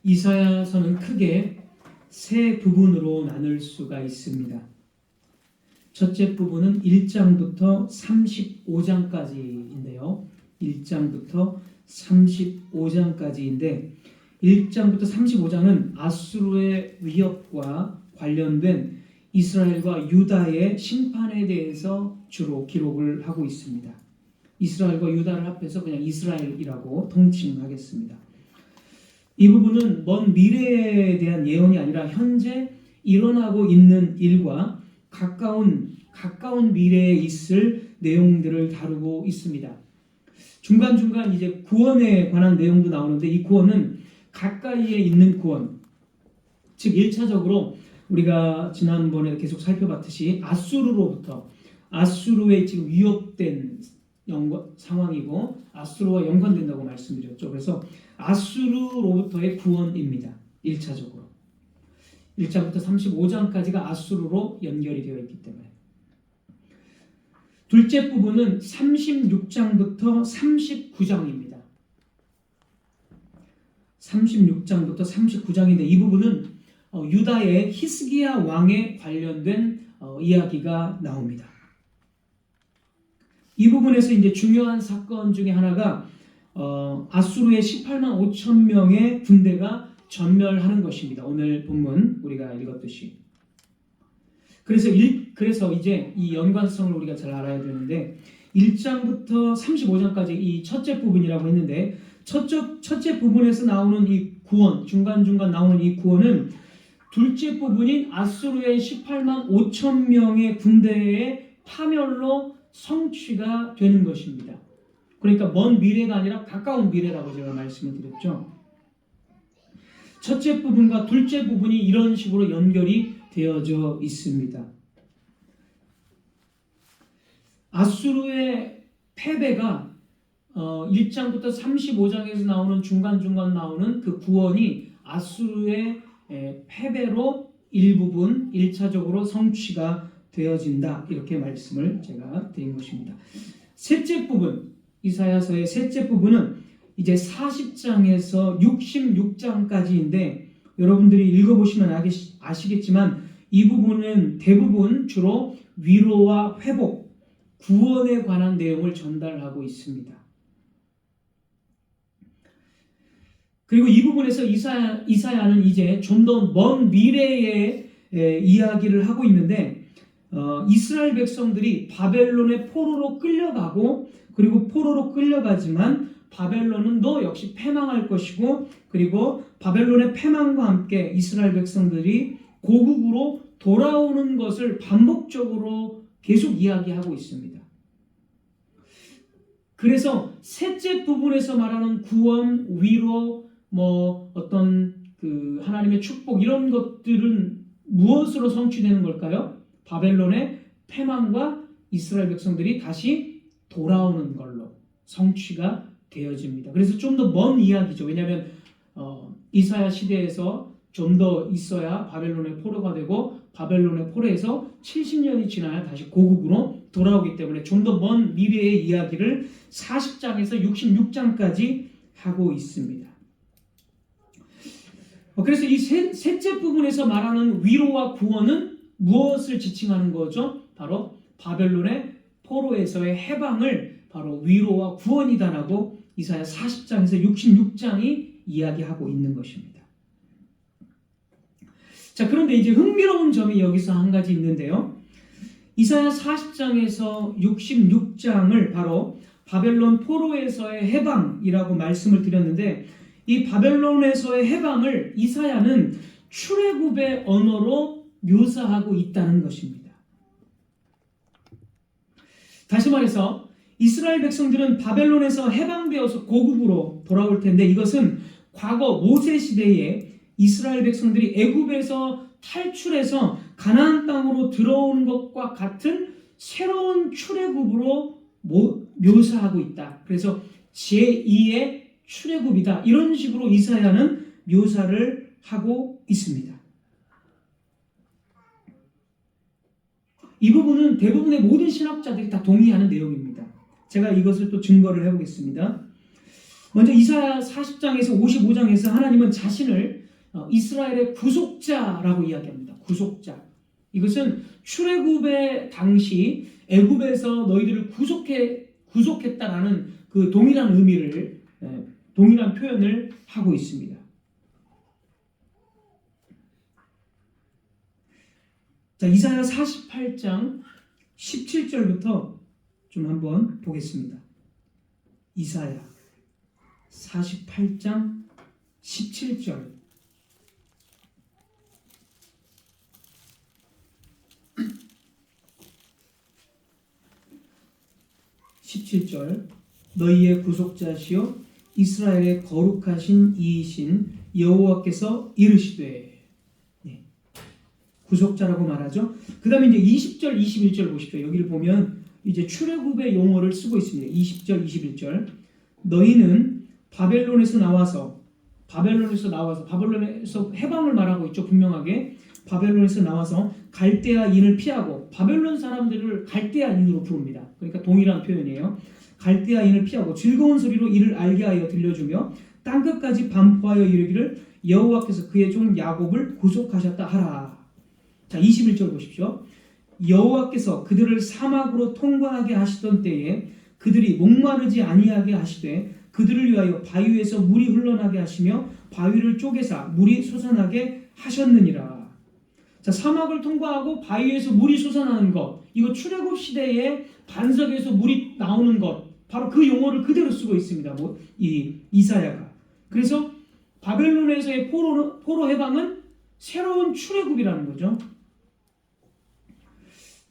이사야서는 크게 세 부분으로 나눌 수가 있습니다. 첫째 부분은 1장부터 35장까지인데요. 1장부터 35장까지인데 1장부터 35장은 아수르의 위협과 관련된 이스라엘과 유다의 심판에 대해서 주로 기록을 하고 있습니다. 이스라엘과 유다를 합해서 그냥 이스라엘이라고 통칭하겠습니다. 이 부분은 먼 미래에 대한 예언이 아니라 현재 일어나고 있는 일과 가까운 미래에 있을 내용들을 다루고 있습니다. 중간중간 이제 구원에 관한 내용도 나오는데 이 구원은 가까이에 있는 구원, 즉 1차적으로 우리가 지난번에 계속 살펴봤듯이 아수르의 지금 위협된 상황이고 아수르와 연관된다고 말씀드렸죠. 그래서 아수르로부터의 구원입니다. 1차적으로. 1장부터 35장까지가 아수르로 연결이 되어 있기 때문에. 둘째 부분은 36장부터 39장입니다. 36장부터 39장인데 이 부분은 유다의 히스기야 왕에 관련된 이야기가 나옵니다. 이 부분에서 이제 중요한 사건 중에 하나가 아수르의 18만 5천 명의 군대가 전멸하는 것입니다. 오늘 본문 우리가 읽었듯이. 그래서 이제 이 연관성을 우리가 잘 알아야 되는데 1장부터 35장까지 이 첫째 부분이라고 했는데 첫째 부분에서 나오는 이 구원, 중간중간 나오는 이 구원은 둘째 부분인 아수르의 18만 5천 명의 군대의 파멸로 성취가 되는 것입니다. 그러니까 먼 미래가 아니라 가까운 미래라고 제가 말씀을 드렸죠. 첫째 부분과 둘째 부분이 이런 식으로 연결이 되어져 있습니다. 아수르의 패배가 1장부터 35장에서 나오는 중간중간 나오는 그 구원이 아수르의 패배로 일부분 1차적으로 성취가 되어진다. 이렇게 말씀을 제가 드린 것입니다. 셋째 부분, 이사야서의 셋째 부분은 이제 40장에서 66장까지인데 여러분들이 읽어보시면 아시겠지만 이 부분은 대부분 주로 위로와 회복, 구원에 관한 내용을 전달하고 있습니다. 그리고 이 부분에서 이사야는 이제 좀 더 먼 미래의 이야기를 하고 있는데 이스라엘 백성들이 바벨론의 포로로 끌려가고 그리고 포로로 끌려가지만 바벨론은 또 역시 패망할 것이고 그리고 바벨론의 패망과 함께 이스라엘 백성들이 고국으로 돌아오는 것을 반복적으로 계속 이야기하고 있습니다. 그래서 셋째 부분에서 말하는 구원, 위로, 어떤 그 하나님의 축복 이런 것들은 무엇으로 성취되는 걸까요? 바벨론의 패망과 이스라엘 백성들이 다시 돌아오는 걸로 성취가 되어집니다. 그래서 좀 더 먼 이야기죠. 왜냐하면 이사야 시대에서 좀 더 있어야 바벨론의 포로가 되고 바벨론의 포로에서 70년이 지나야 다시 고국으로 돌아오기 때문에 좀 더 먼 미래의 이야기를 40장에서 66장까지 하고 있습니다. 그래서 이 셋째 부분에서 말하는 위로와 구원은 무엇을 지칭하는 거죠? 바로 바벨론의 포로에서의 해방을 바로 위로와 구원이다라고 이사야 40장에서 66장이 이야기하고 있는 것입니다. 자, 그런데 이제 흥미로운 점이 여기서 한 가지 있는데요. 이사야 40장에서 66장을 바로 바벨론 포로에서의 해방이라고 말씀을 드렸는데 이 바벨론에서의 해방을 이사야는 출애굽의 언어로 묘사하고 있다는 것입니다. 다시 말해서 이스라엘 백성들은 바벨론에서 해방되어서 고국으로 돌아올 텐데 이것은 과거 모세 시대에 이스라엘 백성들이 애굽에서 탈출해서 가나안 땅으로 들어오는 것과 같은 새로운 출애굽으로 묘사하고 있다. 그래서 제2의 출애굽이다. 이런 식으로 이사야는 묘사를 하고 있습니다. 이 부분은 대부분의 모든 신학자들이 다 동의하는 내용입니다. 제가 이것을 또 증거를 해보겠습니다. 먼저 이사야 40장에서 55장에서 하나님은 자신을 이스라엘의 구속자라고 이야기합니다. 구속자. 이것은 출애굽의 당시 애굽에서 너희들을 구속했다라는 그 동일한 의미를, 동일한 표현을 하고 있습니다. 자, 이사야 48장 17절부터 좀 한번 보겠습니다. 이사야 48장 17절. 너희의 구속자시요 이스라엘의 거룩하신 이이신 여호와께서 이르시되. 네. 구속자라고 말하죠. 그 다음에 이제 20절 21절 보십시오. 여기를 보면 이제 출애굽의 용어를 쓰고 있습니다. 20절 21절. 너희는 바벨론에서 나와서 해방을 말하고 있죠. 분명하게 바벨론에서 나와서 갈대아인을 피하고, 바벨론 사람들을 갈대아인으로 부릅니다. 그러니까 동일한 표현이에요. 갈대아인을 피하고 즐거운 소리로 이를 알게 하여 들려주며 땅끝까지 반포하여 이르기를 여호와께서 그의 종 야곱을 구속하셨다 하라. 자, 21절 보십시오. 여호와께서 그들을 사막으로 통과하게 하시던 때에 그들이 목마르지 아니하게 하시되 그들을 위하여 바위 위에서 물이 흘러나게 하시며 바위를 쪼개사 물이 솟아나게 하셨느니라. 자, 사막을 통과하고 바위에서 물이 솟아나는 것, 이거 출애굽 시대에 반석에서 물이 나오는 것, 바로 그 용어를 그대로 쓰고 있습니다. 이 이사야가. 그래서 바벨론에서의 포로 해방은 새로운 출애굽이라는 거죠.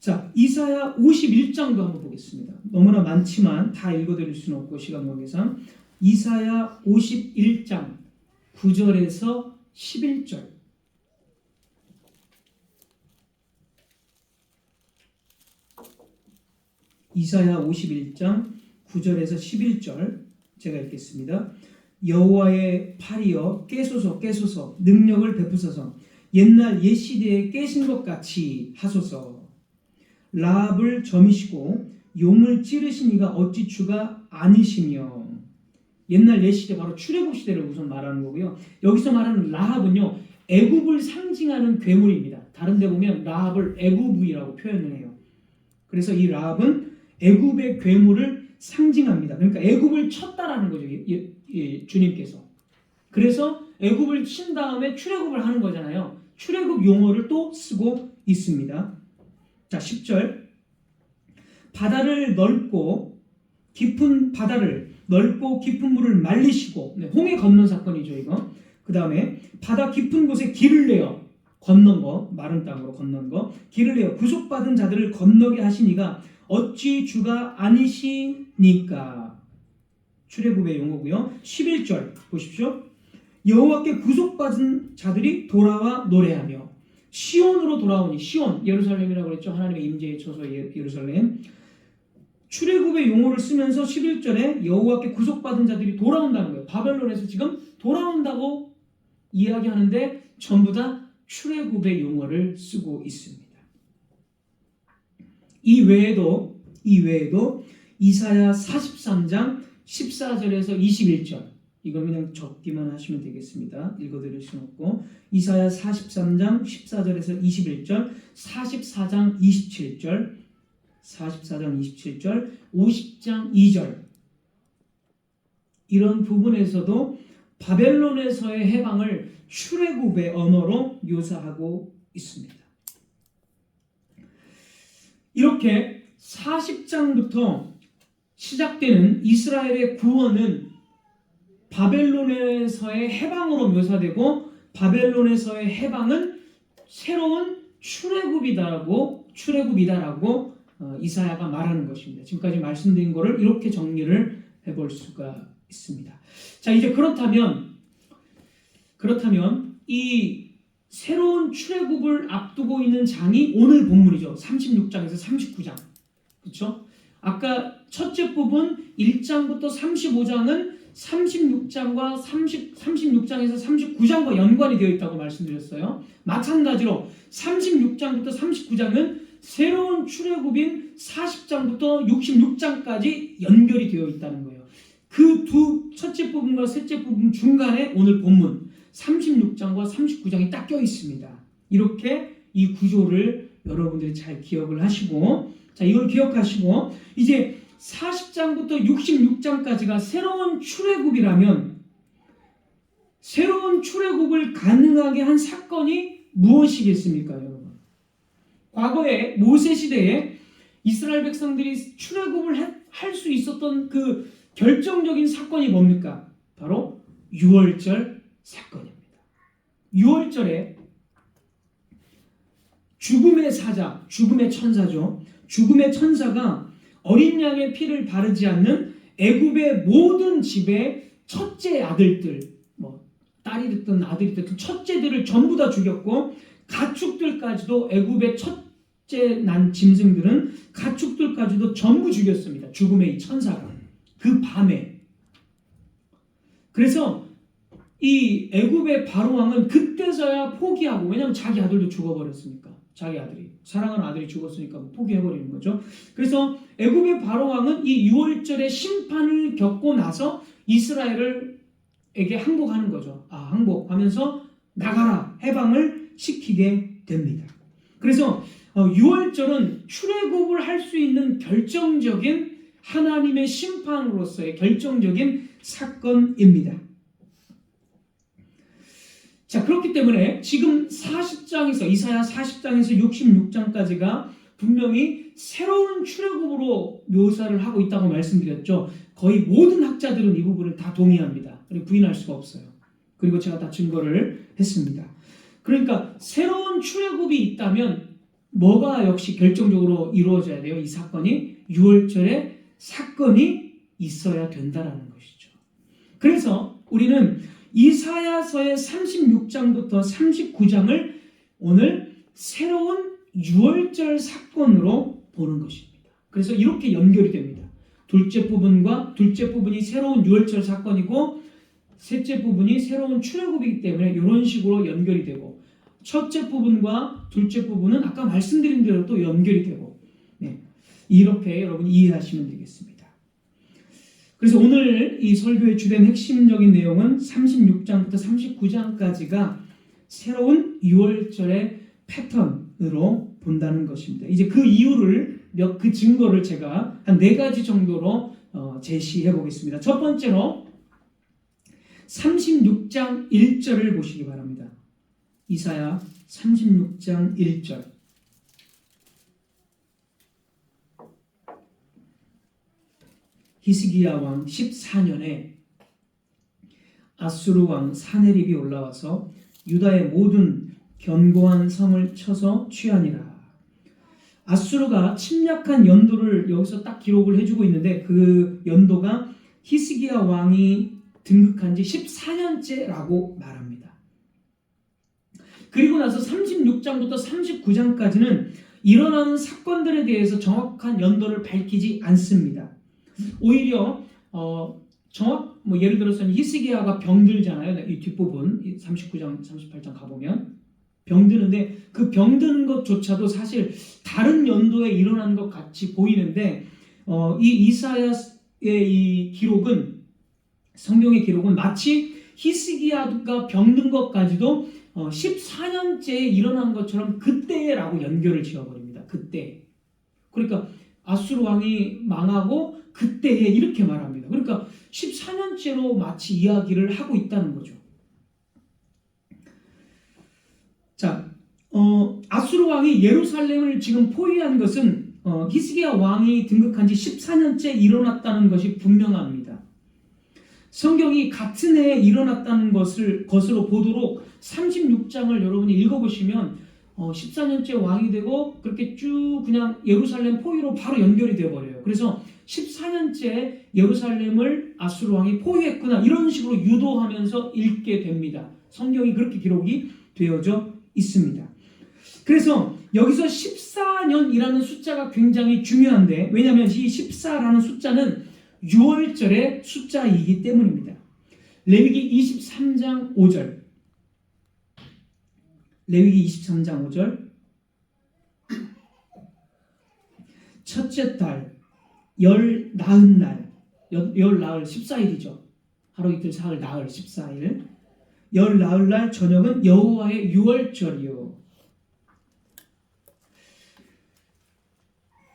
자, 이사야 51장도 한번 보겠습니다. 너무나 많지만 다 읽어드릴 수는 없고 시간 관계상. 이사야 51장 9절에서 11절. 이사야 51장 9절에서 11절 제가 읽겠습니다. 여호와의 팔이여 깨소서 깨소서 능력을 베푸소서 옛날 옛 시대에 깨신 것 같이 하소서. 라합을 점이시고 용을 찌르신 이가 어찌 주가 아니시며. 옛날 옛 시대, 바로 출애굽 시대를 우선 말하는 거고요. 여기서 말하는 라합은요, 애굽을 상징하는 괴물입니다. 다른 데 보면 라합을 애굽이라고 표현을 해요. 그래서 이 라합은 애굽의 괴물을 상징합니다. 그러니까 애굽을 쳤다라는 거죠. 주님께서. 그래서 애굽을 친 다음에 출애굽을 하는 거잖아요. 출애굽 용어를 또 쓰고 있습니다. 자, 10절. 바다를 넓고 깊은 물을 말리시고. 네, 홍해 건넌 사건이죠, 이거. 그 다음에 바다 깊은 곳에 길을 내어 건넌 거, 마른 땅으로 건넌 거, 길을 내어 구속받은 자들을 건너게 하시니가 어찌 주가 아니시니까. 출애굽의 용어고요. 11절 보십시오. 여호와께 구속받은 자들이 돌아와 노래하며. 시온으로 돌아오니, 시온, 예루살렘이라고 그랬죠. 하나님의 임재의 처소 예루살렘. 출애굽의 용어를 쓰면서 11절에 여호와께 구속받은 자들이 돌아온다는 거예요. 바벨론에서 지금 돌아온다고 이야기하는데 전부 다 출애굽의 용어를 쓰고 있습니다. 이 외에도 이사야 43장 14절에서 21절, 이거 그냥 적기만 하시면 되겠습니다. 읽어드릴 수는 없고. 이사야 43장 14절에서 21절, 44장 27절, 50장 2절, 이런 부분에서도 바벨론에서의 해방을 출애굽의 언어로 묘사하고 있습니다. 이렇게 40장부터 시작되는 이스라엘의 구원은 바벨론에서의 해방으로 묘사되고, 바벨론에서의 해방은 새로운 출애굽이다라고 이사야가 말하는 것입니다. 지금까지 말씀드린 것을 이렇게 정리를 해볼 수가 있습니다. 자, 이제 그렇다면 이 새로운 출애굽을 앞두고 있는 장이 오늘 본문이죠. 36장에서 39장. 그렇죠? 아까 첫째 부분 1장부터 35장은 36장에서 39장과 연관이 되어 있다고 말씀드렸어요. 마찬가지로 36장부터 39장은 새로운 출애굽인 40장부터 66장까지 연결이 되어 있다는 거예요. 그 두 첫째 부분과 셋째 부분 중간에 오늘 본문 36장과 39장이 딱 껴 있습니다. 이렇게 이 구조를 여러분들이 잘 기억을 하시고, 자, 이걸 기억하시고 이제 40장부터 66장까지가 새로운 출애굽이라면 새로운 출애굽을 가능하게 한 사건이 무엇이겠습니까, 여러분? 과거에 모세 시대에 이스라엘 백성들이 출애굽을 할 수 있었던 그 결정적인 사건이 뭡니까? 바로 유월절 사건입니다. 유월절에 죽음의 사자, 죽음의 천사죠. 죽음의 천사가 어린 양의 피를 바르지 않는 애굽의 모든 집의 첫째 아들들, 딸이 됐든 아들이 됐든 첫째들을 전부 다 죽였고, 가축들까지도 애굽의 첫째 난 짐승들은 가축들까지도 전부 죽였습니다. 죽음의 이 천사가 그 밤에. 그래서 이 애굽의 바로 왕은 그때서야 포기하고, 왜냐하면 자기 아들도 죽어버렸으니까, 자기 아들이 사랑하는 아들이 죽었으니까 포기해버리는 거죠. 그래서 애굽의 바로 왕은 이 유월절의 심판을 겪고 나서 이스라엘에게 항복하는 거죠. 항복하면서 나가라, 해방을 시키게 됩니다. 그래서 유월절은 출애굽을 할 수 있는 결정적인 하나님의 심판으로서의 결정적인 사건입니다. 자, 그렇기 때문에 지금 40장에서 이사야 40장에서 66장까지가 분명히 새로운 출애굽으로 묘사를 하고 있다고 말씀드렸죠. 거의 모든 학자들은 이 부분을 다 동의합니다. 그리고 부인할 수가 없어요. 그리고 제가 다 증거를 했습니다. 그러니까 새로운 출애굽이 있다면 뭐가 역시 결정적으로 이루어져야 돼요? 이 사건이 유월절에 사건이 있어야 된다라는 것이죠. 그래서 우리는 이사야서의 36장부터 39장을 오늘 새로운 유월절 사건으로 보는 것입니다. 그래서 이렇게 연결이 됩니다. 둘째 부분이 새로운 유월절 사건이고, 셋째 부분이 새로운 출애굽이기 때문에 이런 식으로 연결이 되고, 첫째 부분과 둘째 부분은 아까 말씀드린 대로 또 연결이 되고, 이렇게 여러분 이해하시면 되겠습니다. 그래서 오늘 이 설교의 주된 핵심적인 내용은 36장부터 39장까지가 새로운 유월절의 패턴으로 본다는 것입니다. 이제 그 이유를 그 증거를 제가 한 4가지 정도로 제시해 보겠습니다. 첫 번째로 36장 1절을 보시기 바랍니다. 이사야 36장 1절. 히스기야 왕 14년에 아수르 왕 사네립이 올라와서 유다의 모든 견고한 성을 쳐서 취하니라. 아수르가 침략한 연도를 여기서 딱 기록을 해주고 있는데, 그 연도가 히스기야 왕이 등극한 지 14년째라고 말합니다. 그리고 나서 36장부터 39장까지는 일어나는 사건들에 대해서 정확한 연도를 밝히지 않습니다. 오히려 예를 들어서 히스기야가 병들잖아요. 이 뒷부분 39장 38장 가보면 병드는데, 그 병드는 것조차도 사실 다른 연도에 일어난 것 같이 보이는데, 이 이사야의 이 기록은, 성경의 기록은 마치 히스기야가 병든 것까지도 14년째에 일어난 것처럼 그때라고 연결을 지어버립니다. 그때. 그러니까 아수르 왕이 망하고 그때에 이렇게 말합니다. 그러니까 14년째로 마치 이야기를 하고 있다는 거죠. 자, 아수르 왕이 예루살렘을 지금 포위한 것은 히스기야 왕이 등극한 지 14년째 일어났다는 것이 분명합니다. 성경이 같은 해에 일어났다는 것으로 보도록 36장을 여러분이 읽어보시면 14년째 왕이 되고 그렇게 쭉 그냥 예루살렘 포위로 바로 연결이 되어버려요. 그래서 14년째 예루살렘을 아수르 왕이 포위했구나, 이런 식으로 유도하면서 읽게 됩니다. 성경이 그렇게 기록이 되어져 있습니다. 그래서 여기서 14년이라는 숫자가 굉장히 중요한데, 왜냐하면 이 14라는 숫자는 유월절의 숫자이기 때문입니다. 레위기 23장 5절. 레위기 23장 5절. 첫째 달 열 나흘 14일이죠. 하루 이틀 사흘 나흘 14일 열 나흘날 저녁은 여호와의 유월절이요.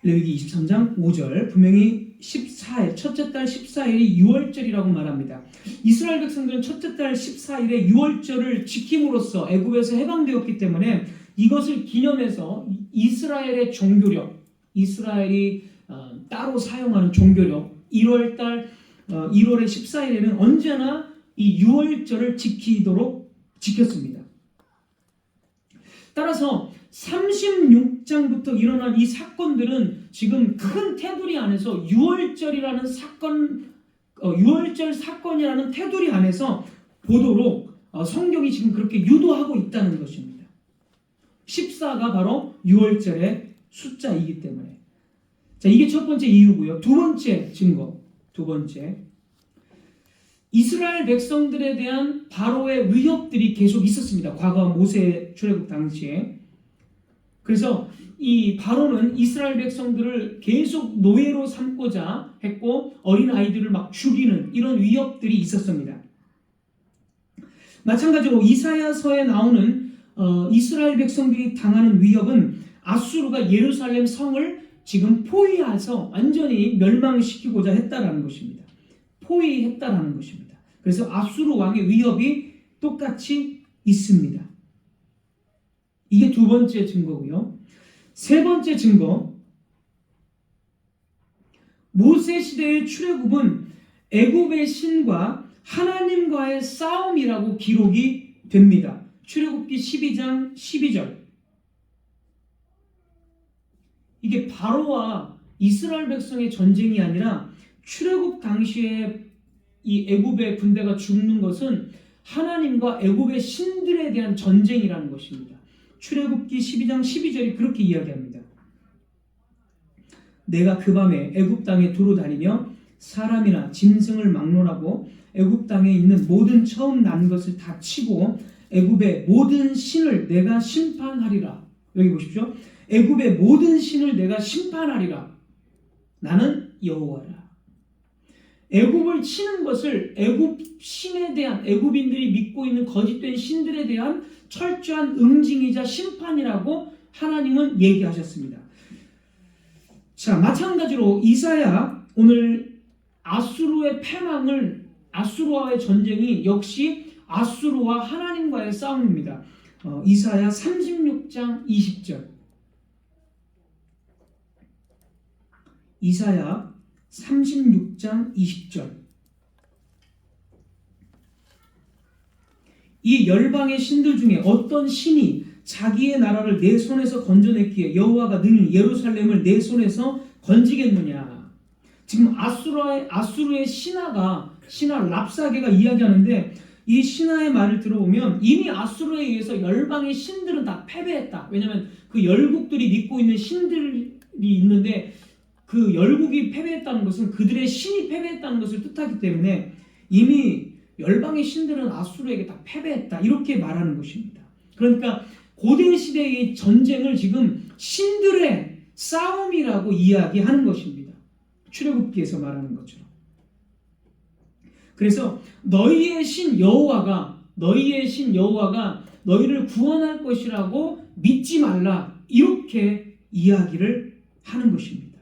레위기 23장 5절 분명히 14일 첫째 달 14일이 유월절이라고 말합니다. 이스라엘 백성들은 첫째 달 14일에 유월절을 지킴으로써 애굽에서 해방되었기 때문에 이것을 기념해서 이스라엘의 종교력, 이스라엘이 따로 사용하는 종교력 1월달 1월의 14일에는 언제나 이 유월절을 지켰습니다. 따라서 36장부터 일어난 이 사건들은 지금 큰 테두리 안에서 유월절이라는 사건, 유월절 사건이라는 테두리 안에서 보도록 성경이 지금 그렇게 유도하고 있다는 것입니다. 14가 바로 유월절의 숫자이기 때문에. 자, 이게 첫 번째 이유고요. 두 번째 증거, 두 번째. 이스라엘 백성들에 대한 바로의 위협들이 계속 있었습니다. 과거 모세 출애굽 당시에. 그래서 이 바로는 이스라엘 백성들을 계속 노예로 삼고자 했고 어린 아이들을 막 죽이는 이런 위협들이 있었습니다. 마찬가지로 이사야서에 나오는 이스라엘 백성들이 당하는 위협은 아수르가 예루살렘 성을 지금 포위해서 완전히 멸망시키고자 했다라는 것입니다. 포위했다라는 것입니다. 그래서 아수르 왕의 위협이 똑같이 있습니다. 이게 두 번째 증거고요. 세 번째 증거, 모세 시대의 출애굽은 애굽의 신과 하나님과의 싸움이라고 기록이 됩니다. 출애굽기 12장 12절. 이게 바로와 이스라엘 백성의 전쟁이 아니라 출애굽 당시에 이 애굽의 군대가 죽는 것은 하나님과 애굽의 신들에 대한 전쟁이라는 것입니다. 출애굽기 12장 12절이 그렇게 이야기합니다. 내가 그 밤에 애굽 땅에 두루 다니며 사람이나 짐승을 막론하고 애굽 땅에 있는 모든 처음 난 것을 다 치고 애굽의 모든 신을 내가 심판하리라. 여기 보십시오. 애굽의 모든 신을 내가 심판하리라. 나는 여호와라. 애굽을 치는 것을 애굽 신에 대한, 애굽인들이 믿고 있는 거짓된 신들에 대한 철저한 응징이자 심판이라고 하나님은 얘기하셨습니다. 자, 마찬가지로 이사야, 오늘 아수르의 패망을, 아수르와의 전쟁이 역시 아수르와 하나님과의 싸움입니다. 이사야 36장 20절. 이사야 36장 20절. 이 열방의 신들 중에 어떤 신이 자기의 나라를 내 손에서 건져냈기에 여호와가 능히 예루살렘을 내 손에서 건지겠느냐. 지금 아수르의 신하 랍사게가 이야기하는데, 이 신하의 말을 들어보면 이미 아수르에 의해서 열방의 신들은 다 패배했다. 왜냐하면 그 열국들이 믿고 있는 신들이 있는데 그 열국이 패배했다는 것은 그들의 신이 패배했다는 것을 뜻하기 때문에 이미 열방의 신들은 아수르에게 다 패배했다, 이렇게 말하는 것입니다. 그러니까 고대 시대의 전쟁을 지금 신들의 싸움이라고 이야기하는 것입니다. 출애굽기에서 말하는 것처럼. 그래서 너희의 신 여호와가 너희를 구원할 것이라고 믿지 말라, 이렇게 이야기를 하는 것입니다.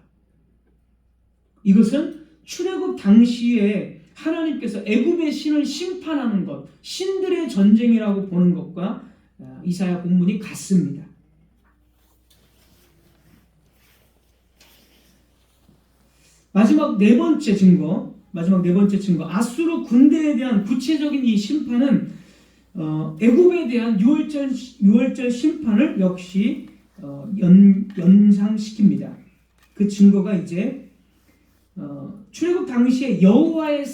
이것은 출애굽 당시에 하나님께서 애굽의 신을 심판하는 것, 신들의 전쟁이라고 보는 것과 이사야 본문이 같습니다. 마지막 네 번째 증거, 아수르 군대에 대한 구체적인 이 심판은 애굽에 대한 유월절 심판을 역시 연상시킵니다. 그 증거가 이제 출애굽 당시에 여호와의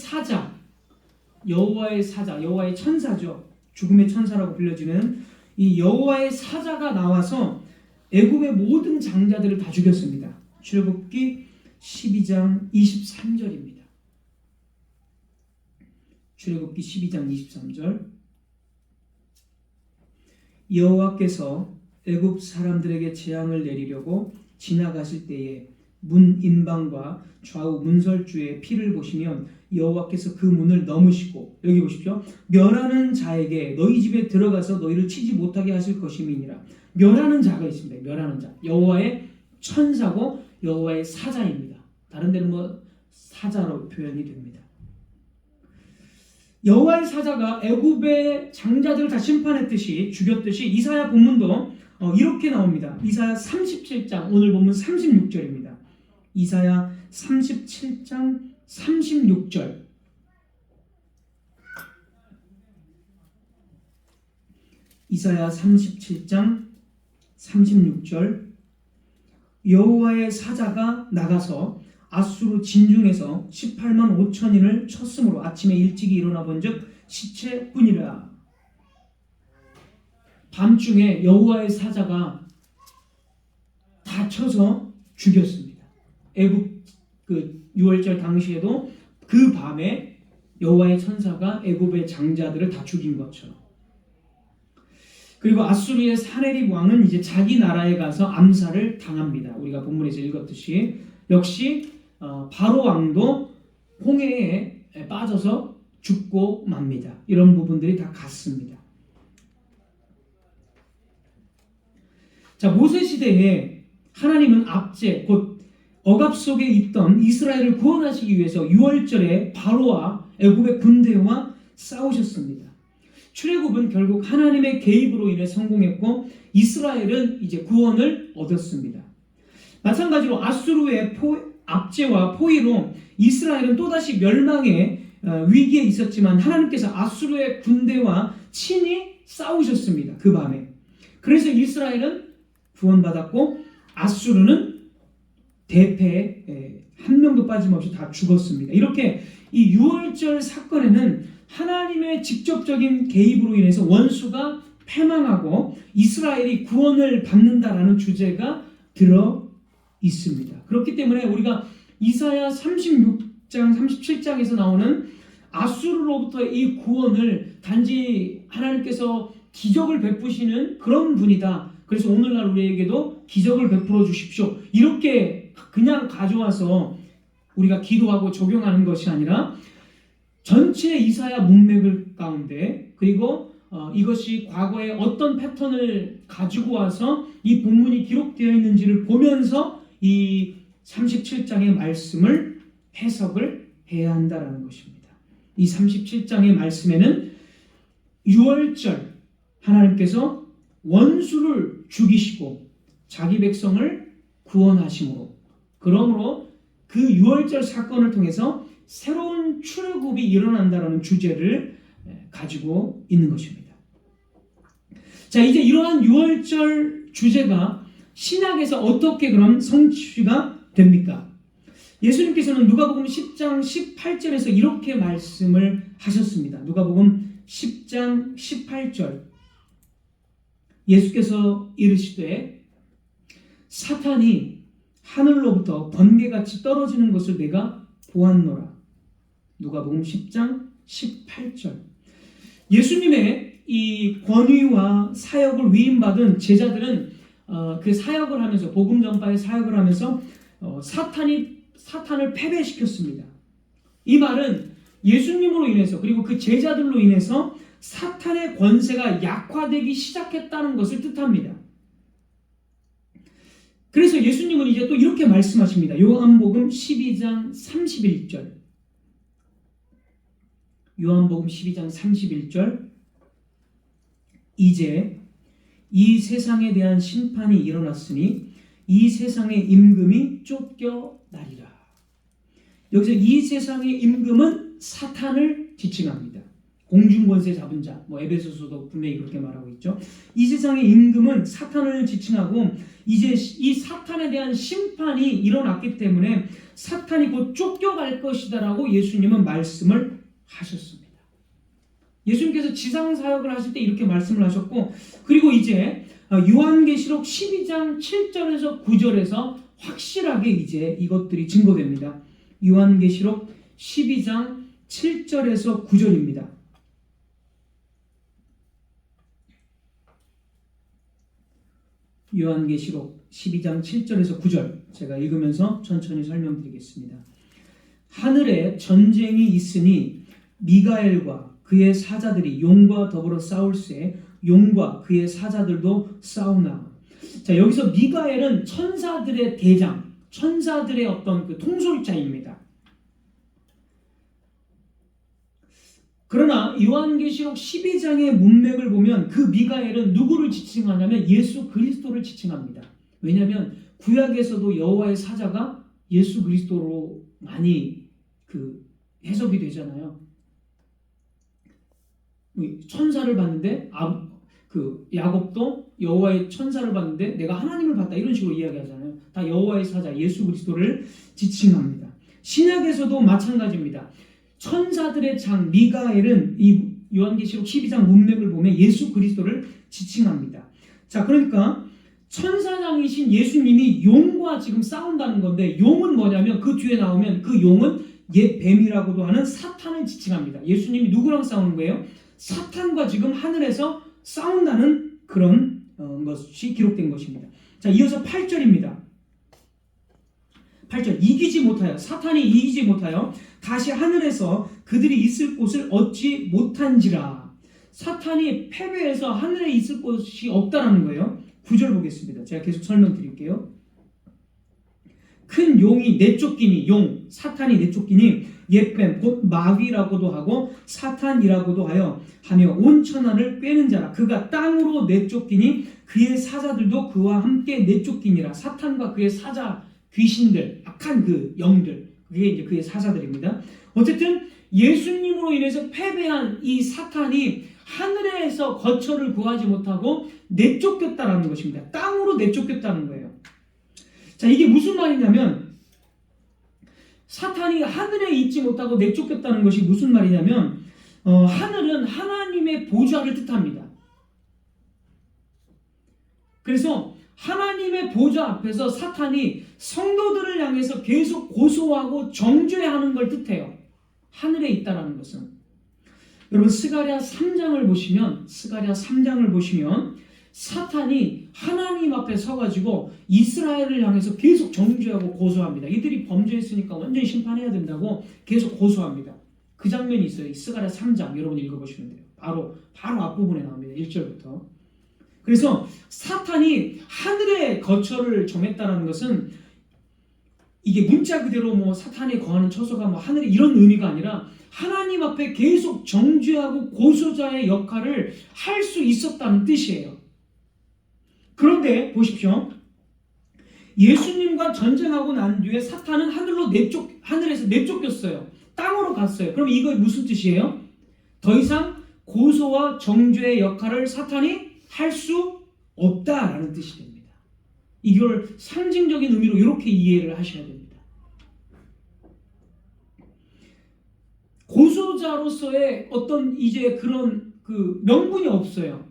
천사죠. 죽음의 천사라고 불려지는 이 여호와의 사자가 나와서 애굽의 모든 장자들을 다 죽였습니다. 출애굽기 12장 23절입니다. 출애굽기 12장 23절. 여호와께서 애굽 사람들에게 재앙을 내리려고 지나가실 때에 문 인방과 좌우 문설주의 피를 보시면 여호와께서 그 문을 넘으시고, 여기 보십시오. 멸하는 자에게 너희 집에 들어가서 너희를 치지 못하게 하실 것임이니라. 멸하는 자가 있습니다. 멸하는 자. 여호와의 천사고 여호와의 사자입니다. 다른 데는 뭐 사자로 표현이 됩니다. 여호와의 사자가 애굽의 장자들을 다 심판했듯이, 죽였듯이 이사야 본문도 이렇게 나옵니다. 이사야 37장 오늘 본문 36절입니다. 이사야 37장 36절. 이사야 37장 36절. 여호와의 사자가 나가서 아수르 진중에서 18만 5천인을 쳤으므로 아침에 일찍이 일어나 본즉 시체뿐이라. 밤중에 여호와의 사자가 다 쳐서 죽였습니다. 애굽 그 6월절 당시에도 그 밤에 여호와의 천사가 애굽의 장자들을 다 죽인 것처럼. 그리고 아수르의 사네립 왕은 이제 자기 나라에 가서 암살을 당합니다. 우리가 본문에서 읽었듯이 역시 바로 왕도 홍해에 빠져서 죽고 맙니다. 이런 부분들이 다 같습니다. 자, 모세 시대에 하나님은 압제, 곧 억압 속에 있던 이스라엘을 구원하시기 위해서 6월절에 바로와 애굽의 군대와 싸우셨습니다. 출애굽은 결국 하나님의 개입으로 인해 성공했고 이스라엘은 이제 구원을 얻었습니다. 마찬가지로 아수르의 압제와 포위로 이스라엘은 또다시 멸망의 위기에 있었지만 하나님께서 아수르의 군대와 친히 싸우셨습니다. 그 밤에. 그래서 이스라엘은 구원받았고 아수르는 대패에 한 명도 빠짐없이 다 죽었습니다. 이렇게 이 6월절 사건에는 하나님의 직접적인 개입으로 인해서 원수가 패망하고 이스라엘이 구원을 받는다라는 주제가 들어 있습니다. 그렇기 때문에 우리가 이사야 36장, 37장에서 나오는 아수르로부터의 이 구원을 단지 하나님께서 기적을 베푸시는 그런 분이다. 그래서 오늘날 우리에게도 기적을 베풀어 주십시오. 이렇게 그냥 가져와서 우리가 기도하고 적용하는 것이 아니라 전체 이사야 문맥을 가운데 그리고 이것이 과거에 어떤 패턴을 가지고 와서 이 본문이 기록되어 있는지를 보면서 이 37장의 말씀을 해석을 해야 한다는 것입니다. 이 37장의 말씀에는 6월절 하나님께서 원수를 죽이시고 자기 백성을 구원하심으로, 그러므로 그 6월절 사건을 통해서 새로운 출애굽이 일어난다는 주제를 가지고 있는 것입니다. 자, 이제 이러한 6월절 주제가 신약에서 어떻게 그럼 성취가 됩니까? 예수님께서는 누가복음 10장 18절에서 이렇게 말씀을 하셨습니다. 누가복음 10장 18절. 예수께서 이르시되 사탄이 하늘로부터 번개같이 떨어지는 것을 내가 보았노라. 누가복음 10장 18절. 예수님의 이 권위와 사역을 위임받은 제자들은 그 사역을 하면서, 복음 전파의 사역을 하면서 사탄을 패배시켰습니다. 이 말은 예수님으로 인해서 그리고 그 제자들로 인해서 사탄의 권세가 약화되기 시작했다는 것을 뜻합니다. 그래서 예수님은 이제 또 이렇게 말씀하십니다. 요한복음 12장 31절. 요한복음 12장 31절. 이제 이 세상에 대한 심판이 일어났으니 이 세상의 임금이 쫓겨나리라. 여기서 이 세상의 임금은 사탄을 지칭합니다. 공중권세 잡은 자, 에베소서도 분명히 그렇게 말하고 있죠. 이 세상의 임금은 사탄을 지칭하고 이제 이 사탄에 대한 심판이 일어났기 때문에 사탄이 곧 쫓겨갈 것이다라고 예수님은 말씀을 하셨습니다. 예수님께서 지상사역을 하실 때 이렇게 말씀을 하셨고, 그리고 이제 요한계시록 12장 7절에서 9절에서 확실하게 이제 이것들이 증거됩니다. 요한계시록 12장 7절에서 9절입니다. 요한계시록 12장 7절에서 9절 제가 읽으면서 천천히 설명드리겠습니다. 하늘에 전쟁이 있으니 미가엘과 그의 사자들이 용과 더불어 싸울세 용과 그의 사자들도 싸우나. 자, 여기서 미가엘은 천사들의 대장, 천사들의 어떤 그 통솔자입니다. 그러나 요한계시록 12장의 문맥을 보면 그 미가엘은 누구를 지칭하냐면 예수 그리스도를 지칭합니다. 왜냐하면 구약에서도 여호와의 사자가 예수 그리스도로 많이 그 해석이 되잖아요. 천사를 봤는데 그 야곱도 여호와의 천사를 봤는데 내가 하나님을 봤다 이런 식으로 이야기하잖아요. 다 여호와의 사자 예수 그리스도를 지칭합니다. 신약에서도 마찬가지입니다. 천사들의 장 미가엘은 이 요한계시록 12장 문맥을 보면 예수 그리스도를 지칭합니다. 자, 그러니까 천사장이신 예수님이 용과 지금 싸운다는 건데 용은 뭐냐면 그 뒤에 나오면 그 용은 옛 뱀이라고도 하는 사탄을 지칭합니다. 예수님이 누구랑 싸우는 거예요? 사탄과 지금 하늘에서 싸운다는 그런 것이 기록된 것입니다. 자, 이어서 8절입니다. 8절 이기지 못하여 사탄이 이기지 못하여 다시 하늘에서 그들이 있을 곳을 얻지 못한지라. 사탄이 패배해서 하늘에 있을 곳이 없다라는 거예요. 9절 보겠습니다. 제가 계속 설명드릴게요. 큰 용이 내쫓기니 용 사탄이 내쫓기니 옛뱀 곧 마귀라고도 하고 사탄이라고도 하며 온 천하를 꿰는 자라. 그가 땅으로 내쫓기니 그의 사자들도 그와 함께 내쫓기니라. 사탄과 그의 사자 귀신들 악한 그 영들 그게 이제 그의 사자들입니다. 어쨌든 예수님으로 인해서 패배한 이 사탄이 하늘에서 거처를 구하지 못하고 내쫓겼다라는 것입니다. 땅으로 내쫓겼다는 거예요. 자, 이게 무슨 말이냐면 사탄이 하늘에 있지 못하고 내쫓겼다는 것이 무슨 말이냐면 하늘은 하나님의 보좌를 뜻합니다. 그래서 하나님의 보좌 앞에서 사탄이 성도들을 향해서 계속 고소하고 정죄하는 걸 뜻해요. 하늘에 있다라는 것은. 여러분 스가랴 3장을 보시면 사탄이 하나님 앞에 서가지고 이스라엘을 향해서 계속 정죄하고 고소합니다. 이들이 범죄했으니까 완전히 심판해야 된다고 계속 고소합니다. 그 장면이 있어요. 스가랴 3장 여러분 읽어보시면 돼요. 바로 앞부분에 나옵니다. 1절부터. 그래서 사탄이 하늘에 거처를 정했다는 것은 이게 문자 그대로 뭐 사탄이 거하는 처소가 뭐 하늘에 이런 의미가 아니라 하나님 앞에 계속 정죄하고 고소자의 역할을 할 수 있었다는 뜻이에요. 그런데 보십시오. 예수님과 전쟁하고 난 뒤에 사탄은 하늘에서 내쫓겼어요. 땅으로 갔어요. 그럼 이거 무슨 뜻이에요? 더 이상 고소와 정죄의 역할을 사탄이 할 수 없다라는 뜻이 됩니다. 이걸 상징적인 의미로 이렇게 이해를 하셔야 됩니다. 고소자로서의 어떤 이제 그런 그 명분이 없어요.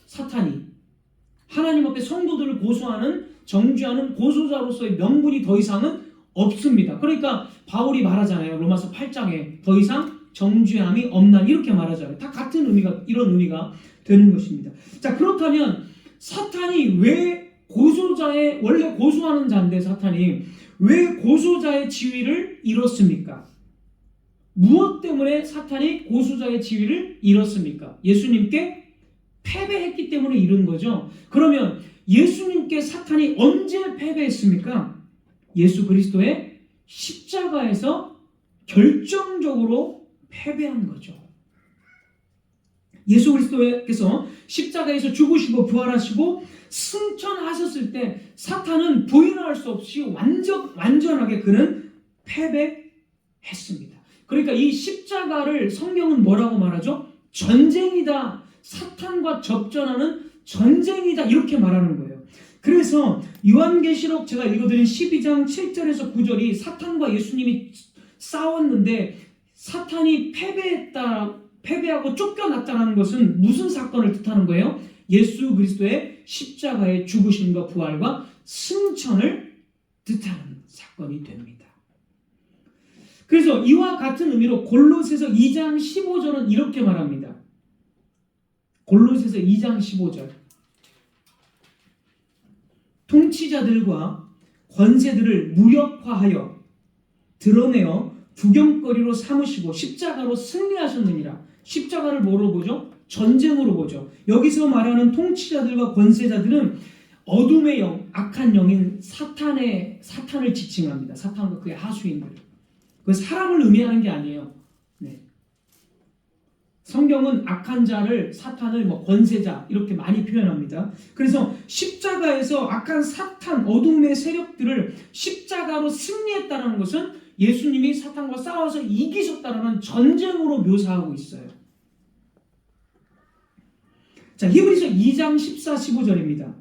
사탄이 하나님 앞에 성도들을 고소하는 정죄하는 고소자로서의 명분이 더 이상은 없습니다. 그러니까 바울이 말하잖아요. 로마서 8장에 더 이상 정죄함이 없나니 이렇게 말하잖아요. 다 같은 의미가 이런 의미가 되는 것입니다. 자, 그렇다면 사탄이 왜 원래 고소하는 자인데 사탄이 왜 고소자의 지위를 잃었습니까? 무엇 때문에 사탄이 고소자의 지위를 잃었습니까? 예수님께 패배했기 때문에 잃은 거죠. 그러면 예수님께 사탄이 언제 패배했습니까? 예수 그리스도의 십자가에서 결정적으로 패배한 거죠. 예수 그리스도께서 십자가에서 죽으시고 부활하시고 승천하셨을 때 사탄은 부인할 수 없이 완전하게 그는 패배했습니다. 그러니까 이 십자가를 성경은 뭐라고 말하죠? 전쟁이다. 사탄과 접전하는 전쟁이다. 이렇게 말하는 거예요. 그래서 요한계시록 제가 읽어드린 12장 7절에서 9절이 사탄과 예수님이 싸웠는데 사탄이 패배하고 쫓겨났다는 것은 무슨 사건을 뜻하는 거예요? 예수 그리스도의 십자가의 죽으심과 부활과 승천을 뜻하는 사건이 됩니다. 그래서 이와 같은 의미로 골로새서 2장 15절은 이렇게 말합니다. 골로새서 2장 15절 통치자들과 권세들을 무력화하여 드러내어 구경거리로 삼으시고 십자가로 승리하셨느니라. 십자가를 뭐로 보죠? 전쟁으로 보죠. 여기서 말하는 통치자들과 권세자들은 어둠의 영, 악한 영인 사탄을 지칭합니다. 사탄과 그의 하수인들. 그 사람을 의미하는 게 아니에요. 네. 성경은 악한 자를, 사탄을 권세자 이렇게 많이 표현합니다. 그래서 십자가에서 악한 사탄, 어둠의 세력들을 십자가로 승리했다는 것은 예수님이 사탄과 싸워서 이기셨다는 전쟁으로 묘사하고 있어요. 자, 히브리서 2장 14, 15절입니다.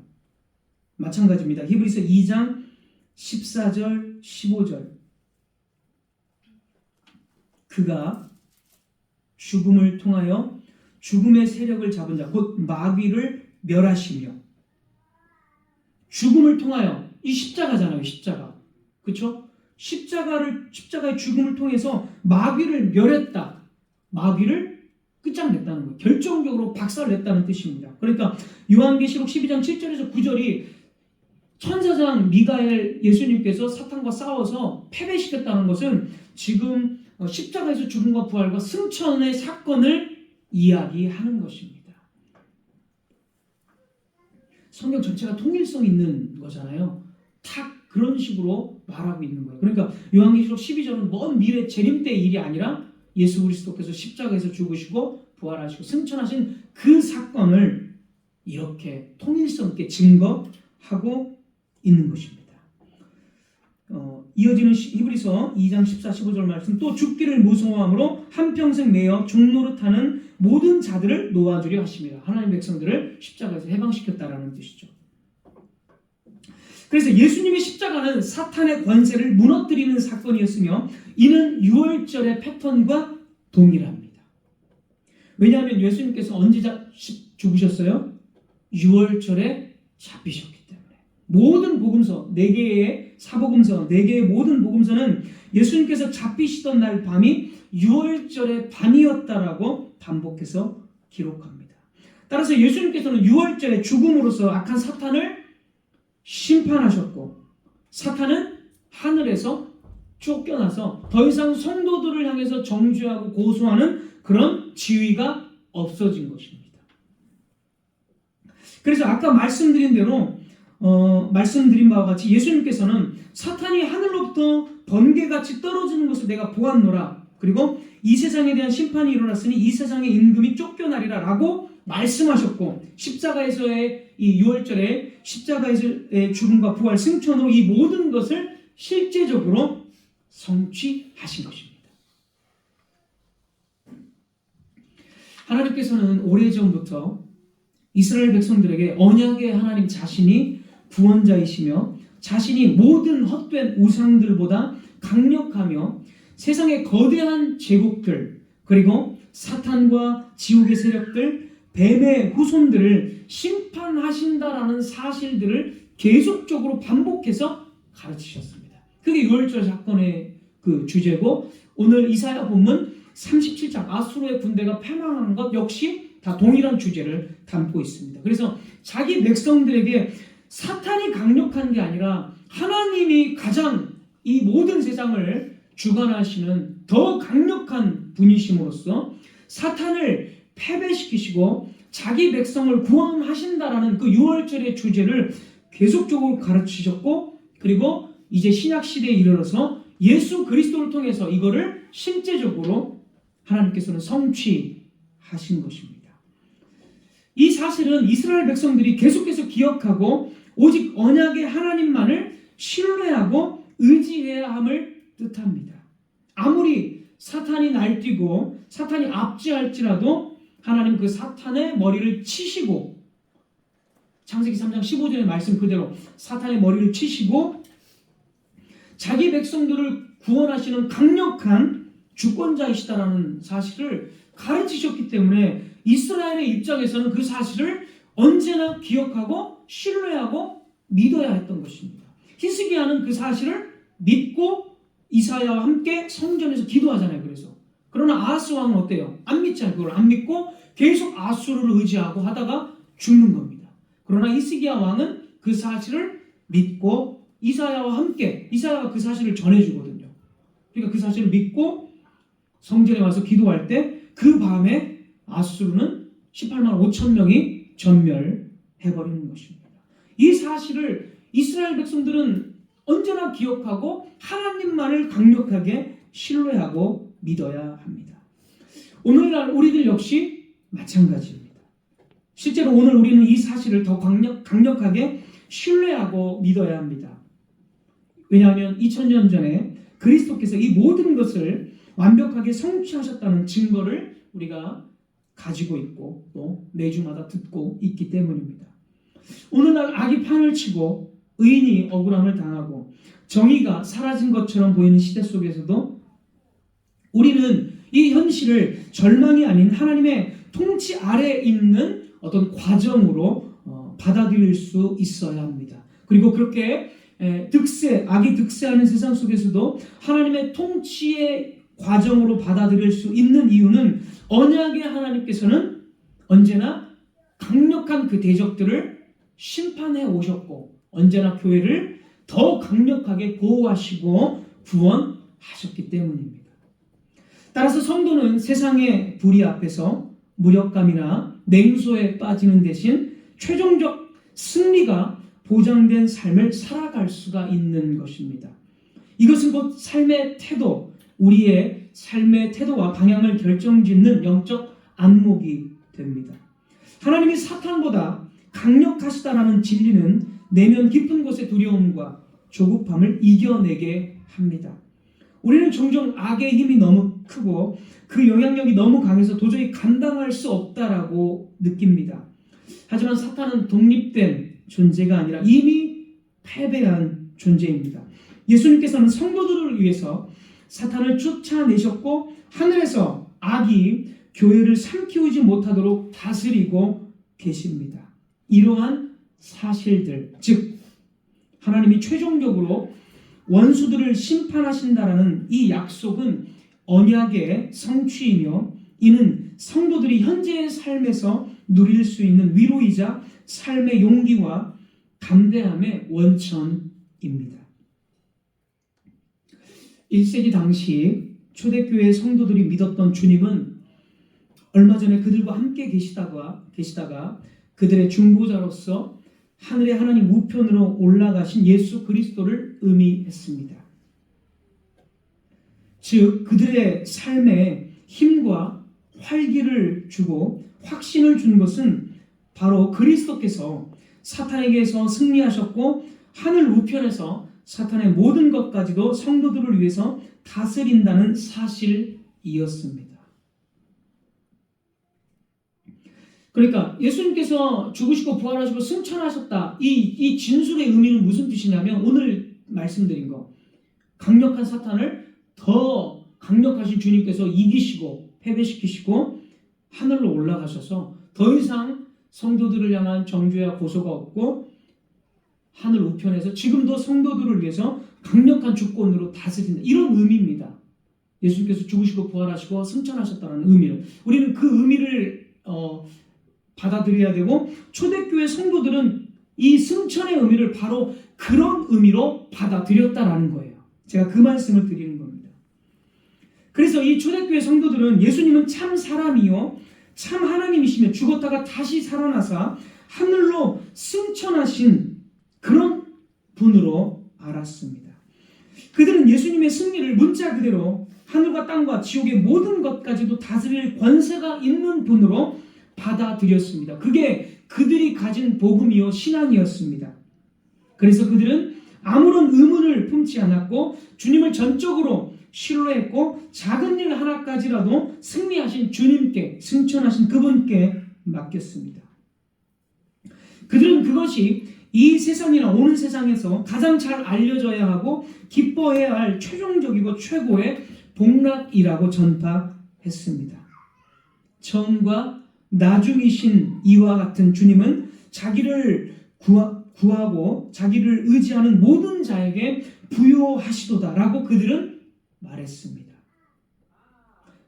마찬가지입니다. 히브리서 2장 14절, 15절. 그가 죽음을 통하여 죽음의 세력을 잡은 자, 곧 마귀를 멸하시며, 죽음을 통하여, 이 십자가잖아요, 십자가. 그렇죠? 십자가의 죽음을 통해서 마귀를 멸했다. 마귀를 끝장냈다는 거예요. 결정적으로 박살냈다는 뜻입니다. 그러니까 요한계시록 12장 7절에서 9절이 천사장 미가엘 예수님께서 사탄과 싸워서 패배시켰다는 것은 지금 십자가에서 죽음과 부활과 승천의 사건을 이야기하는 것입니다. 성경 전체가 통일성 있는 거잖아요. 딱 그런 식으로 말하고 있는 거예요. 그러니까 요한계시록 12절은 먼 미래 재림 때의 일이 아니라 예수 그리스도께서 십자가에서 죽으시고 부활하시고 승천하신 그 사건을 이렇게 통일성 있게 증거하고 있는 것입니다. 이어지는 히브리서 2장 14, 15절 말씀, 또 죽기를 무서워함으로 한평생 매여 종노릇하는 모든 자들을 놓아주려 하십니다. 하나님 백성들을 십자가에서 해방시켰다라는 뜻이죠. 그래서 예수님의 십자가는 사탄의 권세를 무너뜨리는 사건이었으며 이는 유월절의 패턴과 동일합니다. 왜냐하면 예수님께서 언제 죽으셨어요? 유월절에 잡히셨기 때문에. 모든 복음서, 4개의 사복음서, 4개의 모든 복음서는 예수님께서 잡히시던 날 밤이 유월절의 밤이었다라고 반복해서 기록합니다. 따라서 예수님께서는 유월절에 죽음으로써 악한 사탄을 심판하셨고, 사탄은 하늘에서 쫓겨나서 더 이상 성도들을 향해서 정죄하고 고소하는 그런 지위가 없어진 것입니다. 그래서 아까 말씀드린 대로 말씀드린 바와 같이 예수님께서는 사탄이 하늘로부터 번개같이 떨어지는 것을 내가 보았노라. 그리고 이 세상에 대한 심판이 일어났으니 이 세상의 임금이 쫓겨나리라 라고 말씀하셨고, 십자가에서의 이 유월절에 십자가에서의 죽음과 부활 승천으로 이 모든 것을 실제적으로 성취하신 것입니다. 하나님께서는 오래전부터 이스라엘 백성들에게 언약의 하나님 자신이 구원자이시며 자신이 모든 헛된 우상들보다 강력하며 세상의 거대한 제국들, 그리고 사탄과 지옥의 세력들, 뱀의 후손들을 심판하신다라는 사실들을 계속적으로 반복해서 가르치셨습니다. 그게 유월절 사건의 그 주제고, 오늘 이사야 본문 37장 아수르의 군대가 패망한 것 역시 다 동일한 주제를 담고 있습니다. 그래서 자기 백성들에게 사탄이 강력한 게 아니라 하나님이 가장 이 모든 세상을 주관하시는 더 강력한 분이심으로써 사탄을 패배시키시고 자기 백성을 구원하신다라는 그 유월절의 주제를 계속적으로 가르치셨고, 그리고 이제 신약 시대에 이르러서 예수 그리스도를 통해서 이거를 실제적으로 하나님께서는 성취하신 것입니다. 이 사실은 이스라엘 백성들이 계속해서 기억하고 오직 언약의 하나님만을 신뢰하고 의지해야 함을 뜻합니다. 아무리 사탄이 날뛰고 사탄이 압제할지라도 하나님 그 사탄의 머리를 치시고, 창세기 3장 15절의 말씀 그대로 사탄의 머리를 치시고 자기 백성들을 구원하시는 강력한 주권자이시다라는 사실을 가르치셨기 때문에 이스라엘의 입장에서는 그 사실을 언제나 기억하고 신뢰하고 믿어야 했던 것입니다. 히스기야는 그 사실을 믿고 이사야와 함께 성전에서 기도하잖아요. 그러나 아하스 왕은 어때요? 안 믿잖아요. 그걸 안 믿고 계속 아수르를 의지하고 하다가 죽는 겁니다. 그러나 히스기야 왕은 그 사실을 믿고 이사야와 함께, 이사야가 그 사실을 전해주거든요. 그러니까 그 사실을 믿고 성전에 와서 기도할 때 그 밤에 아수르는 18만 5천 명이 전멸해버리는 것입니다. 이 사실을 이스라엘 백성들은 언제나 기억하고 하나님만을 강력하게 신뢰하고 믿어야 합니다. 오늘날 우리들 역시 마찬가지입니다. 실제로 오늘 우리는 이 사실을 더 강력하게 신뢰하고 믿어야 합니다. 왜냐하면 2000년 전에 그리스도께서 이 모든 것을 완벽하게 성취하셨다는 증거를 우리가 가지고 있고 또 매주마다 듣고 있기 때문입니다. 오늘날 악이 판을 치고 의인이 억울함을 당하고 정의가 사라진 것처럼 보이는 시대 속에서도 우리는 이 현실을 절망이 아닌 하나님의 통치 아래에 있는 어떤 과정으로 받아들일 수 있어야 합니다. 그리고 그렇게 악이 득세하는 세상 속에서도 하나님의 통치의 과정으로 받아들일 수 있는 이유는 언약의 하나님께서는 언제나 강력한 그 대적들을 심판해 오셨고 언제나 교회를 더 강력하게 보호하시고 구원하셨기 때문입니다. 따라서 성도는 세상의 불의 앞에서 무력감이나 냉소에 빠지는 대신 최종적 승리가 보장된 삶을 살아갈 수가 있는 것입니다. 이것은 곧 삶의 태도, 우리의 삶의 태도와 방향을 결정짓는 영적 안목이 됩니다. 하나님이 사탄보다 강력하시다라는 진리는 내면 깊은 곳의 두려움과 조급함을 이겨내게 합니다. 우리는 종종 악의 힘이 너무 크고 그 영향력이 너무 강해서 도저히 감당할 수 없다라고 느낍니다. 하지만 사탄은 독립된 존재가 아니라 이미 패배한 존재입니다. 예수님께서는 성도들을 위해서 사탄을 쫓아내셨고 하늘에서 악이 교회를 삼키우지 못하도록 다스리고 계십니다. 이러한 사실들, 즉 하나님이 최종적으로 원수들을 심판하신다라는 이 약속은 언약의 성취이며 이는 성도들이 현재의 삶에서 누릴 수 있는 위로이자 삶의 용기와 담대함의 원천입니다. 1세기 당시 초대교회 성도들이 믿었던 주님은 얼마 전에 그들과 함께 계시다가 그들의 중보자로서 하늘의 하나님 우편으로 올라가신 예수 그리스도를 의미했습니다. 즉 그들의 삶에 힘과 활기를 주고 확신을 준 것은 바로 그리스도께서 사탄에게서 승리하셨고 하늘 우편에서 사탄의 모든 것까지도 성도들을 위해서 다스린다는 사실이었습니다. 그러니까 예수님께서 죽으시고 부활하시고 승천하셨다. 이 진술의 의미는 무슨 뜻이냐면 오늘 말씀드린 거, 강력한 사탄을 더 강력하신 주님께서 이기시고 패배시키시고 하늘로 올라가셔서 더 이상 성도들을 향한 정죄와 고소가 없고 하늘 우편에서 지금도 성도들을 위해서 강력한 주권으로 다스린다. 이런 의미입니다. 예수님께서 죽으시고 부활하시고 승천하셨다는 의미를. 우리는 그 의미를 받아들여야 되고 초대교회 성도들은 이 승천의 의미를 바로 그런 의미로 받아들였다라는 거예요. 제가 그 말씀을 드리는 겁니다. 그래서 이 초대교회 성도들은 예수님은 참 사람이요 참 하나님이시며 죽었다가 다시 살아나사 하늘로 승천하신 그런 분으로 알았습니다. 그들은 예수님의 승리를 문자 그대로 하늘과 땅과 지옥의 모든 것까지도 다스릴 권세가 있는 분으로 받아들였습니다. 그게 그들이 가진 복음이요 신앙이었습니다. 그래서 그들은 아무런 의문을 품지 않았고 주님을 전적으로 신뢰했고 작은 일 하나까지라도 승리하신 주님께 승천하신 그분께 맡겼습니다. 그들은 그것이 이 세상이나 오는 세상에서 가장 잘 알려져야 하고 기뻐해야 할 최종적이고 최고의 복락이라고 전파했습니다. 처음과 나중이신 이와 같은 주님은 자기를 구하고 자기를 의지하는 모든 자에게 부요하시도다라고 그들은 말했습니다.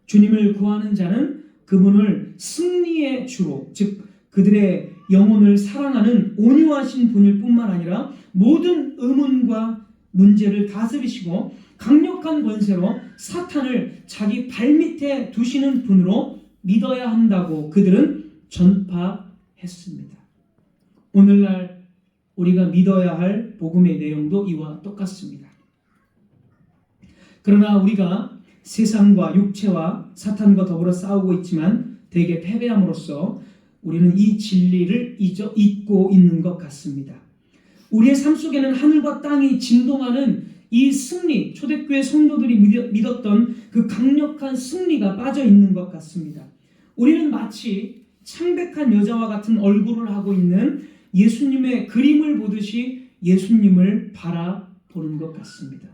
주님을 구하는 자는 그분을 승리의 주로, 즉 그들의 영혼을 사랑하는 온유하신 분일 뿐만 아니라 모든 의문과 문제를 다스리시고 강력한 권세로 사탄을 자기 발밑에 두시는 분으로 믿어야 한다고 그들은 전파했습니다. 오늘날 우리가 믿어야 할 복음의 내용도 이와 똑같습니다. 그러나 우리가 세상과 육체와 사탄과 더불어 싸우고 있지만 대개 패배함으로써 우리는 이 진리를 잊고 있는 것 같습니다. 우리의 삶 속에는 하늘과 땅이 진동하는 이 승리, 초대교회 성도들이 믿었던 그 강력한 승리가 빠져 있는 것 같습니다. 우리는 마치 창백한 여자와 같은 얼굴을 하고 있는 예수님의 그림을 보듯이 예수님을 바라보는 것 같습니다.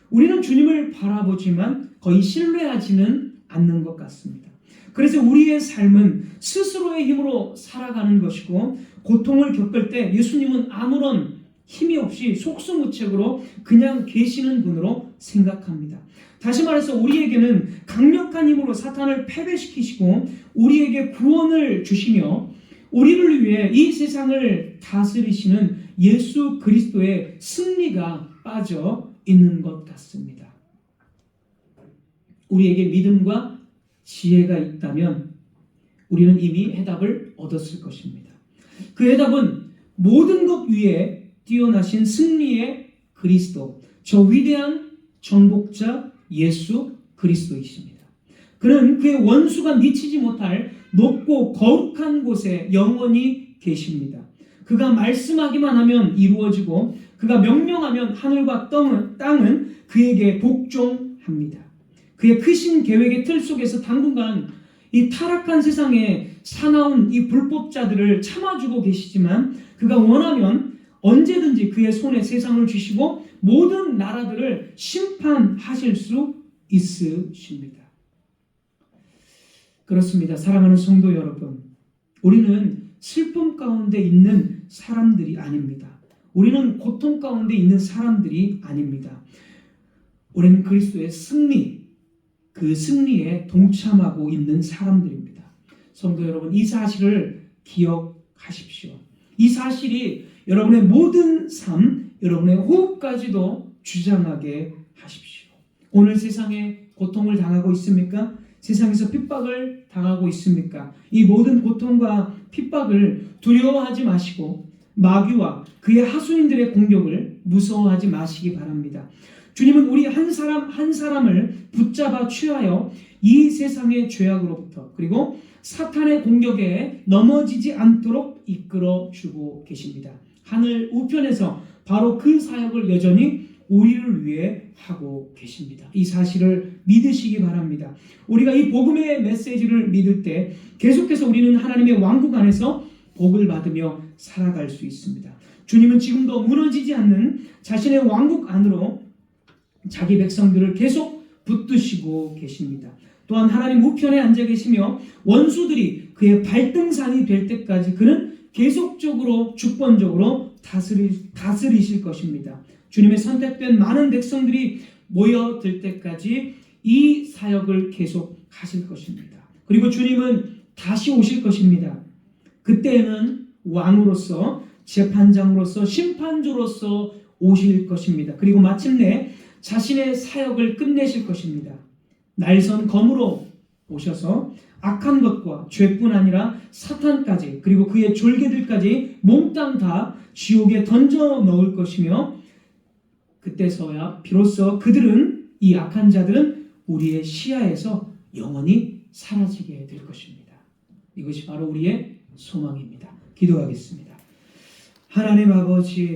우리는 주님을 바라보지만 거의 신뢰하지는 않는 것 같습니다. 그래서 우리의 삶은 스스로의 힘으로 살아가는 것이고 고통을 겪을 때 예수님은 아무런 힘이 없이 속수무책으로 그냥 계시는 분으로 생각합니다. 다시 말해서 우리에게는 강력한 힘으로 사탄을 패배시키시고 우리에게 구원을 주시며 우리를 위해 이 세상을 다스리시는 예수 그리스도의 승리가 빠져 있는 것 같습니다. 우리에게 믿음과 지혜가 있다면 우리는 이미 해답을 얻었을 것입니다. 그 해답은 모든 것 위에 뛰어나신 승리의 그리스도, 저 위대한 정복자 예수 그리스도이십니다. 그는 그의 원수가 미치지 못할 높고 거룩한 곳에 영원히 계십니다. 그가 말씀하기만 하면 이루어지고 그가 명령하면 하늘과 땅은 그에게 복종합니다. 그의 크신 계획의 틀 속에서 당분간 이 타락한 세상에 사나운 이 불법자들을 참아주고 계시지만 그가 원하면 언제든지 그의 손에 세상을 주시고 모든 나라들을 심판하실 수 있으십니다. 그렇습니다. 사랑하는 성도 여러분, 우리는 슬픔 가운데 있는 사람들이 아닙니다. 우리는 고통 가운데 있는 사람들이 아닙니다. 우리는 그리스도의 승리, 그 승리에 동참하고 있는 사람들입니다. 성도 여러분, 이 사실을 기억하십시오. 이 사실이 여러분의 모든 삶, 여러분의 호흡까지도 주장하게 하십시오. 오늘 세상에 고통을 당하고 있습니까? 세상에서 핍박을 당하고 있습니까? 이 모든 고통과 핍박을 두려워하지 마시고 마귀와 그의 하수인들의 공격을 무서워하지 마시기 바랍니다. 주님은 우리 한 사람 한 사람을 붙잡아 취하여 이 세상의 죄악으로부터 그리고 사탄의 공격에 넘어지지 않도록 이끌어주고 계십니다. 하늘 우편에서 바로 그 사역을 여전히 우리를 위해 하고 계십니다. 이 사실을 믿으시기 바랍니다. 우리가 이 복음의 메시지를 믿을 때 계속해서 우리는 하나님의 왕국 안에서 복을 받으며 살아갈 수 있습니다. 주님은 지금도 무너지지 않는 자신의 왕국 안으로 자기 백성들을 계속 붙드시고 계십니다. 또한 하나님 우편에 앉아 계시며 원수들이 그의 발등상이 될 때까지 그는 계속적으로 주권적으로 다스리실 것입니다. 주님의 선택된 많은 백성들이 모여들 때까지 이 사역을 계속 하실 것입니다. 그리고 주님은 다시 오실 것입니다. 그때는 왕으로서 재판장으로서 심판주로서 오실 것입니다. 그리고 마침내 자신의 사역을 끝내실 것입니다. 날선 검으로 오셔서 악한 것과 죄뿐 아니라 사탄까지 그리고 그의 졸개들까지 몽땅 다 지옥에 던져 넣을 것이며 그때서야 비로소 그들은 이 악한 자들은 우리의 시야에서 영원히 사라지게 될 것입니다. 이것이 바로 우리의 소망입니다. 기도하겠습니다. 하나님 아버지